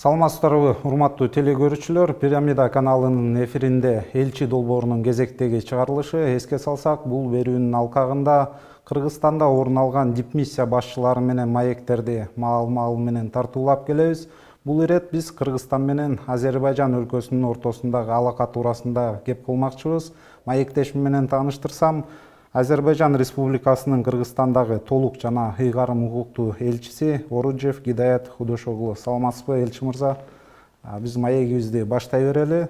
Саламатсыздарбы, урматтуу телекөрүүчүлөр. Пирамида каналынын эфиринде элчи долбоорунун кезектеги чыгарылышы. Эске салсак, бул берүүнүн алкагында Кыргызстанда орун алган дипмиссия башчылары менен маектерди маал менен тартуулап келебиз. Бул ирет биз Кыргызстан менен Азербайжан өлкөсүнүн ортосундагы алака туурасында кеп кылмакчыбыз. Маектешим менен тааныштырсам, Азербайжан Республикасынын Кыргызстандагы толук жана ыйгарым укуктуу элчиси Оруджев Гидаят Худошоглу. Саламатсызбы, элчи мырза? Биз маегибизди баштай берели.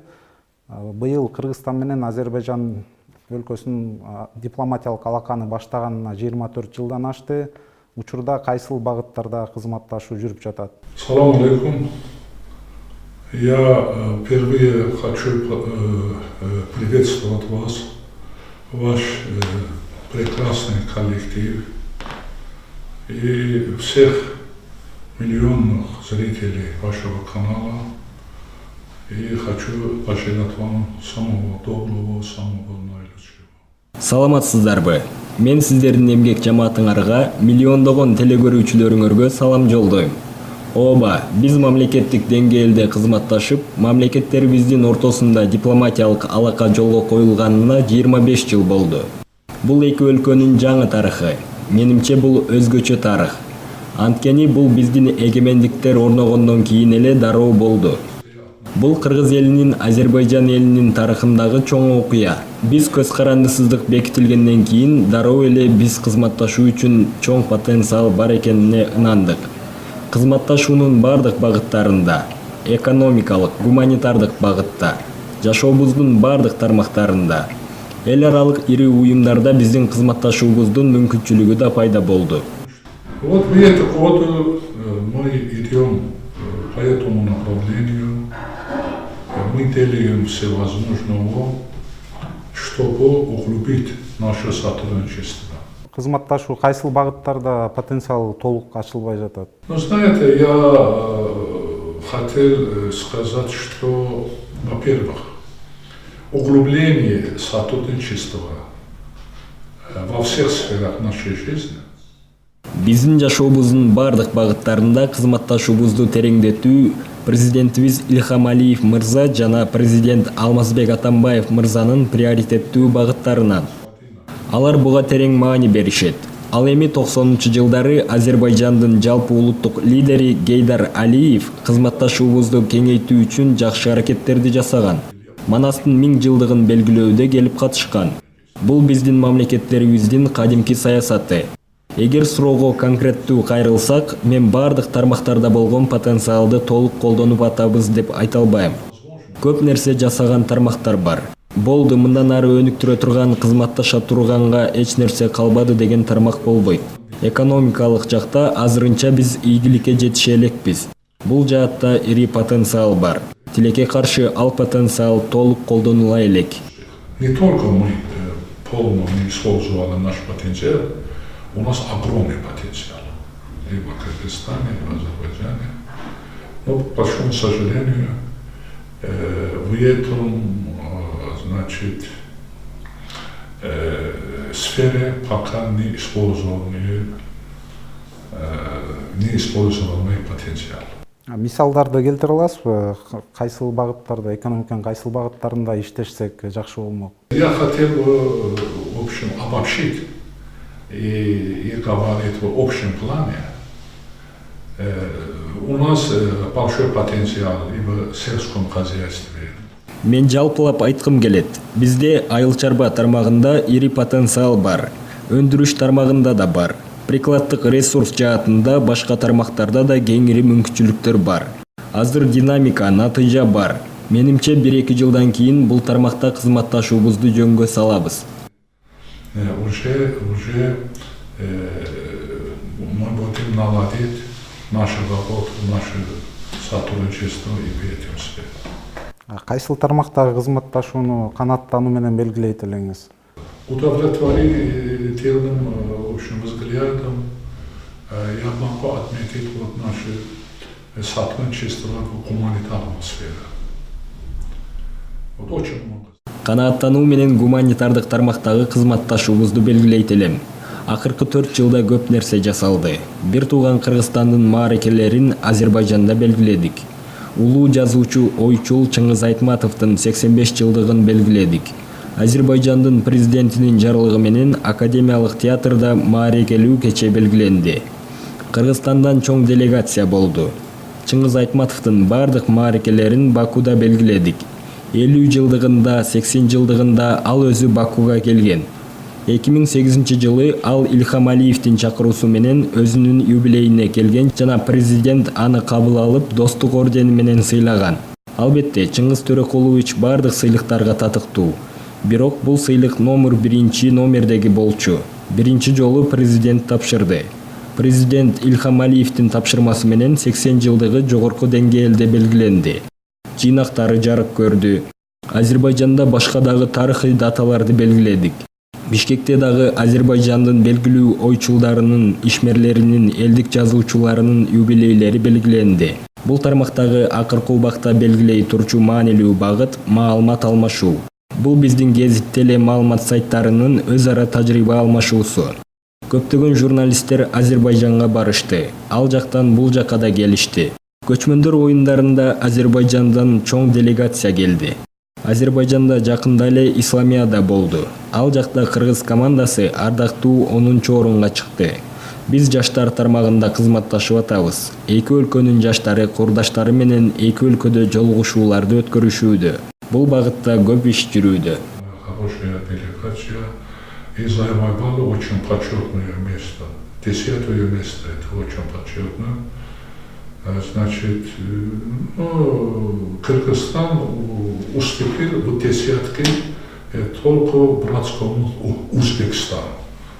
Быйыл Кыргызстан менен Азербайжан өлкөсүнүн дипломатиялык алаканы баштаганына 24 жылдан ашты. Учурда кайсыл багыттарда кызматташуу жүрүп жатат? Салам алейкум. Я впервые хочу приветствовать вас, ваш прекрасный коллектив и всех миллионных зрителей вашего канала. И хочу пожелать вам самого доброго, самого наилучшего. Саламатсыздарбы? Мен сиздердин эмгек жамаатыңарга, миллиондогон телекөрүүчүлөрүңөргө салам жолдойм. Ооба, биз мамлекеттик деңгээлде кызматташып, мамлекеттерибиздин ортосунда дипломатиялык алака жолго коюлганына 25 жыл болду. Бул эки өлкөнүн жаңы тарыхы. Менимче бул өзгөчө тарых. Анткени бул биздин эгемендиктер орногондон кийин эле дароо болду. Бул Кыргыз элинин Азербайжан элинин тарыхындагы чоң окуя. Биз көз карандысыздык бекитилгенден кийин дароо эле биз кызматташуу үчүн чоң потенциал бар экенине ынандык. Кызматташуунун бардык багыттарында, экономикалык, гуманитардык багытта, жашообуздун бардык тармактарында, эл аралык ири уюмдарда биздин кызматташуубуздун мүмкүнчүлүгү да пайда болду. Вот в эту году мы идем по этому направлению. Мы делаем всевозможного, чтобы углубить наше сотрудничество. Кызматташуу кайсыл багыттарда потенциал толук ачылбай жатат? Ну, знаете, я хотел сказать, что, во-первых, углубление сотрудничества во всех сферах нашей жизни. Биздин жашообуздун бардык багыттарында кызматташуубузду тереңдетүү президентибиз Ильхам Алиев мырза жана президент Алмазбек Атамбаев мырзанын приоритеттүү багыттарынан. Алар буга терең маани беришет. Ал эми 90-жылдары Азербайжандын жалпы улуттук лидери Гейдар Алиев кызматташуубузду кеңейтүү үчүн жакшы аракеттерди жасаган. Манастын 1000 жылдыгын белгилөөдө келип катышкан. Бул биздин мамлекеттерибиздин кадимки саясаты. Эгер суроого конкреттүү кайрылсак, мен бардык тармактарда болгон потенциалды толук колдонуп атабыз деп айта албайм. Көп нерсе жасаган тармактар бар. Болду, мындан ары өнүктүрө турган, кызматташа турганга эч нерсе калбады деген тармак болбойт. Экономикалык жакта азырынча биз ийгиликке жетише элекпиз. Бул жаатта ири потенциал бар. Тилекке каршы ал потенциал толук колдонула элек. Не только мы полностью не использовали наш потенциал, у нас огромный потенциал и в Кыргызстане, и в Азербайджане. Но, к большому сожалению, в этом, значит, сфере пока не использованный потенциал. Мисалдарды келтире аласызбы? Кайсыл багыттарда, экономиканын кайсыл багыттарында иштешсек жакшы болмок? Я хотел бы, в общем, обобщить и говорить в общем плане. У нас большой потенциал и в сельском хозяйстве. Мен жалпылап айткым келет. Бизде айыл чарба тармагында ири потенциал бар. Өндүрүш тармагында да бар. Прикладдык ресурс жаатында башка тармактарда да кеңири мүмкүнчүлүктөр бар. Азыр динамика, натыйжа бар. Менимче 1-2 жылдан кийин бул тармакта кызматташуубузду жөнгө салабыз. Уже мы будем наладить нашу работу, наше сотрудничество и в этом сфере. Кайсыл тармактагы кызматташууну канааттануу менен белгилейт элеңиз? Удовлетворительным, в общем, взглядом я могу отметить вот наше сотрудничество в гуманитарной сфере. Вот очень много. Канааттануу менен гуманитардык тармактагы кызматташуубузду белгилейт элем. Акыркы 4 жылда көп нерсе жасалды. Бир тууган Кыргызстандын мааракелерин Азербайжанда белгиледик. улуу жазуучу ойчул Чыңгыз Айтматовдун 85 жылдыгын белгиледик. Азербайжандын президентинин жарлыгы менен академиялык театрда маарекелүү кече белгиленди. Кыргызстандан чоң делегация болду. Чыңгыз Айтматовдун бардык маарекелерин Бакуда белгиледик. 50 жылдыгында, 80 жылдыгында ал өзү Бакуга келген. 2008 жылы ал Ильхам Алиевдин чакыруусу менен өзүнүн юбилейине келген жана президент аны кабыл алып, достук ордени менен сыйлаган. Албетте, Чыңгыз Төрөкулович бардык сыйлыктарга татыктуу. Бирок бул сыйлык номер 1 номердеги болчу. Биринчи жолу президент тапшырды. Президент Ильхам Алиевдин тапшырмасы менен 80 жылдыгы жогорку деңгээлде белгиленди. Жыйнактары жарык көрдү. Азербайжанда башка дагы тарыхый даталарды белгиледик. Бишкекте дагы Азербайжандын белгилүү ойчулдарынын, ишмерлеринин, элдик жазуучуларынын юбилейлери белгиленди. Бул тармактагы акыркы убакта белгилей турчу маанилүү багыт маалымат алмашуу. Бул биздин гезит теле маалымат сайттарынын өз ара тажрыйба алмашуусу. Көптөгөн журналисттер Азербайжанга барышты. Ал жактан бул жакка да келишти. Көчмөндөр оюндарында Азербайжандан чоң делегация келди. Азербайжанда жакында эле Исламияда болду. Ал жакта кыргыз командасы ардактуу 10-орунга чыкты. Биз жаштар тармагында кызматташып атабыз. Эки өлкөнүн жаштары курдаштары менен эки өлкөдө жолугушууларды өткөрүшүүдө. Бул багытта көп иш жүрүүдө. Хорошая делегация и завоевала очень почетное место. 10-е место, это очень почетно. Значит, Кыргызстан уступил в десятке только братскому Узбекистану,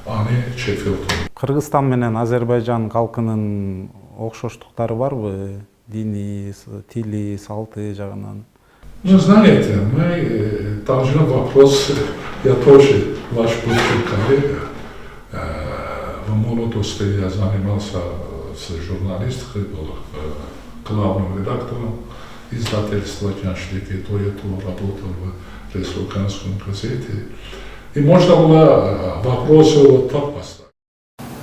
а не четвертому. Кыргызстан менен Азербайжан калкынын окшоштуктары барбы? Дини, тили, салты жагынан? Ну, знаете, мы должны вопрос, я тоже ваш бывший коллега, в молодости я занимался с журналисткой, был главным редактором издательства «Тяньшлики», до этого работал в республиканском газете. И можно было вопросы вот так поставить.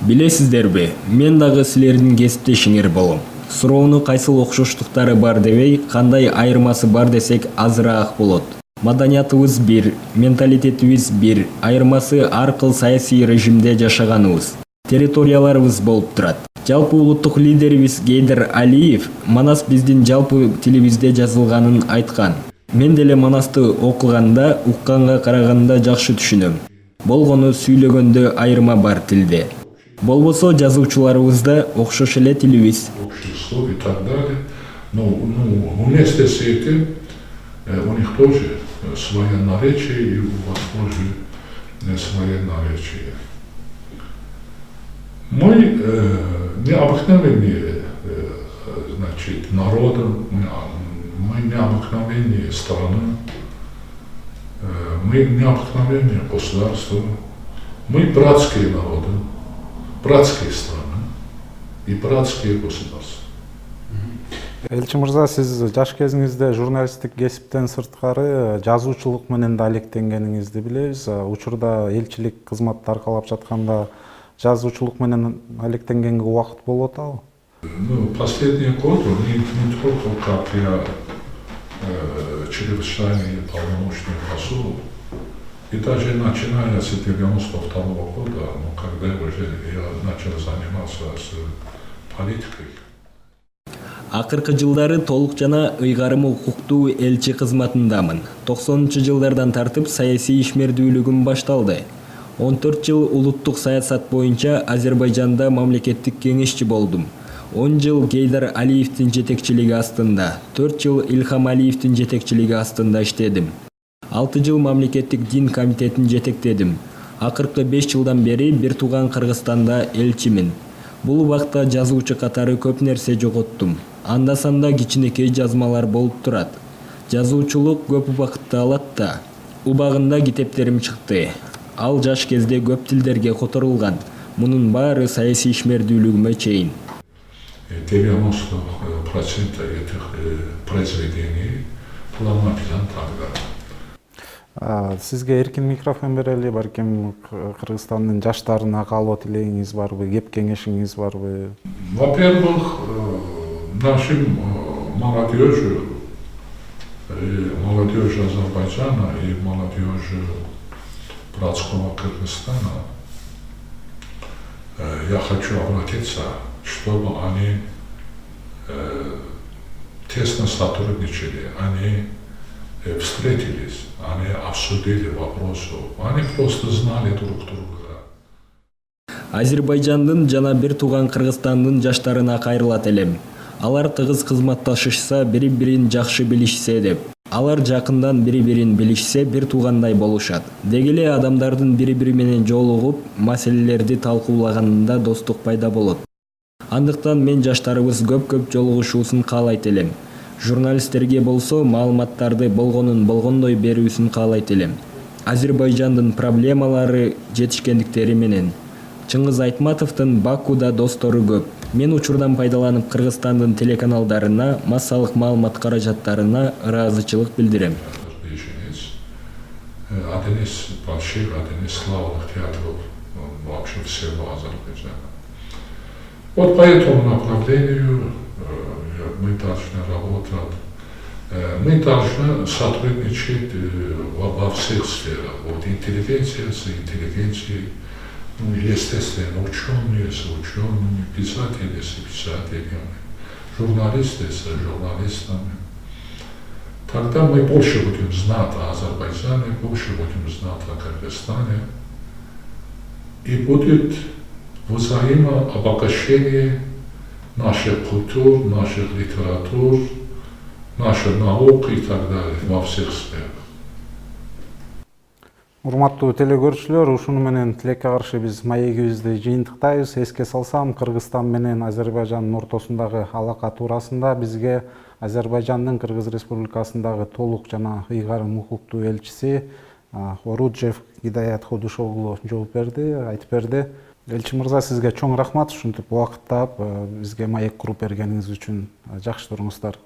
Билесиздерби, мен дагы силердин кесиптешиңер болом. Суроону кайсыл окшоштуктары бар дебей, кандай айырмасы бар десек азыраак болот. Маданиятыбыз бир, менталитетибиз бир, айырмасы аркыл саясий режимде жашаганыбыз. Территорияларыбыз болуп турат. Жалпы улуттук лидерибиз Гейдар Алиев Манас биздин жалпы тилибизде жазылганын айткан. Мен деле Манасты окуганда, укканга караганда жакшы түшүнөм. Болгону сүйлөгөндө айырма бар тилде. Болбосо жазуучуларыбызда окшош эле тилибиз. Общество и так далее. Но вместе с этим у них тоже свое наречие, и у вас тоже свое наречие. Мы необыкновенные, значит, народы, мы необыкновенные страны, мы необыкновенные государства, мы братские народы, братские страны и братские государства. Элчи мырза, сиз жаш кезиңизде журналисттик кесиптен сырткары жазуучулук менен да алектенгениңизди билебиз. Учурда элчилик кызматты аркалап жатканда жазуучулук менен алектенгенге убакыт болуп атабы? Ну, последние годы не только как я чрезвычайный полномочный посол, и даже начиная с 92 года, когда уже я начал заниматься с политикой. Акыркы жылдары толук жана ыйгарым укуктуу элчи кызматындамын. 90-жылдардан тартып саясий ишмердүүлүгүм башталды. 14 жыл улуттук саясат боюнча Азербайжанда мамлекеттик кеңешчи болдум. 10 жыл Гейдар Алиевдин жетекчилиги астында, 4 жыл Ильхам Алиевдин жетекчилиги астында иштедим. 6 жыл мамлекеттик дин комитетин жетектедим. Акыркы 5 жылдан бери бир тууган Кыргызстанда элчимин. Бул убакта жазуучу катары көп нерсе жоготтум. Анда-санда кичинекей жазмалар болуп турат. Жазуучулук көп убакытты алат да. Убагында китептерим чыкты. Ал жаш кезде көп тилдерге которулган. Мунун баары саясий ишмердүүлүгүмө чейин. 90% этих произведений было написано тогда. Сизге эркин микрофон берели, балким Кыргызстандын жаштарына каалоо тилегиңиз барбы, кеп кеңешиңиз барбы? Во-первых, нашим молодежи Азербайджана и молодежи братского Кыргызстана, я хочу обратиться, чтобы они тесно сотрудничали, они встретились, они обсудили вопросы, они просто знали друг друга. Азербайжандын жана бир тууган Кыргызстандын жаштарына кайрылат элем. Алар тыгыз кызматташышса, бири-бирин жакшы билишсе деп. Алар жакындан бири-бирин билишсе, бир туугандай болушат. Деги эле адамдардын бири-бири менен жолугуп, маселелерди талкуулаганында достук пайда болот. Андыктан мен жаштарыбыз көп-көп жолугушуусун каалайт элем. Журналисттерге болсо маалыматтарды болгонун болгондой берүүсүн каалайт элем. Азербайжандын проблемалары жетишкендиктери менен. Чыңгыз Айтматовдун Бакуда достору көп. Мен учурдан пайдаланып Кыргызстандын телеканалдарына, массалык маалымат каражаттарына ыраазычылык билдирем. Один из больших, один из славных театров вообще всего Азербайджана. Вот по этому направлению мы должны работать, мы должны сотрудничать во всех сферах. Вот интеллигенция с интеллигенцией, ну, естественно, ученые с учеными, писатели с писателями, журналисты с журналистами. Тогда мы больше будем знать о Азербайджане, больше будем знать о Кыргызстане. И будет взаимообогащение наших культур, наших литератур, наших наук и так далее во всех сферах. Урматтуу телекөрүүчүлөр, ушуну менен тилекке каршы биз маегибизди жыйынтыктайбыз. Эске салсам, Кыргызстан менен Азербайжандын ортосундагы алака туурасында бизге Азербайжандын Кыргыз Республикасындагы толук жана ыйгарым укуктуу элчиси Оруджев Гидаят Ходушоглу жооп берди, айтып берди. Элчи мырза, сизге чоң рахмат, ушинтип убакыт таап бизге маек куруп бергениңиз үчүн. Жакшы туруңуздар.